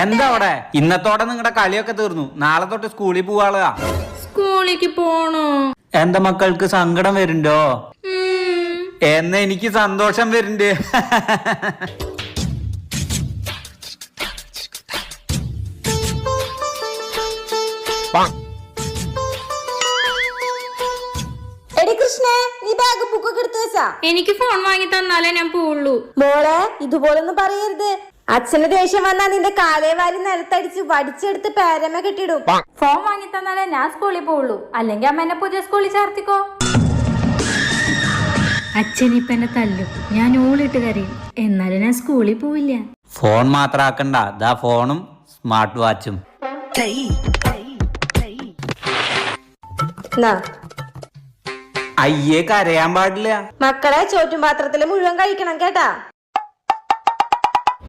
എന്താ അവിടെ? ഇന്നത്തോടെ നിങ്ങളുടെ കളിയൊക്കെ തീർന്നു. നാളെ തൊട്ട് സ്കൂളിൽ പോവാളാ. സ്കൂളിലേക്ക് പോണോ? എന്റെ മക്കൾക്ക് സങ്കടം വരുന്നുണ്ടോ? എന്നാ എനിക്ക് സന്തോഷം വരുന്നുണ്ട്. എടി കൃഷ്ണേ, നീ ബാഗ് ബുക്കൊക്കെ എടുത്തു വെച്ചാ? എനിക്ക് ഫോൺ വാങ്ങി തന്നാലേ ഞാൻ പോവുള്ളൂ. മോളെ, ഇതുപോലൊന്നും പറയരുത്. അച്ഛന് ദേഷ്യം വന്നാ നിന്റെ കാലേ വാരി നിലത്തടിച്ച് വടിച്ചെടുത്ത് പേരമ കെട്ടിടും. ഫോൺ വാങ്ങി തന്നാലേ ഞാൻ സ്കൂളിൽ പോവുള്ളൂ, അല്ലെങ്കിൽ അമ്മ എന്നെ പുതിയ സ്കൂളിൽ ചേർത്തിക്കോ. അച്ഛനിപ്പ എന്നെ തല്ലും, ഞാൻ ഓളിട്ട് കരയും, എന്നാലും ഞാൻ സ്കൂളിൽ പോവില്ല. ഫോൺ മാത്രം ആക്കണ്ട, ദാ ഫോണും സ്മാർട്ട് വാച്ചും. അയ്യേ, കരയാൻ പാടില്ല. മക്കളെ ചോറ്റും പാത്രത്തില് മുഴുവൻ കഴിക്കണം കേട്ടാ.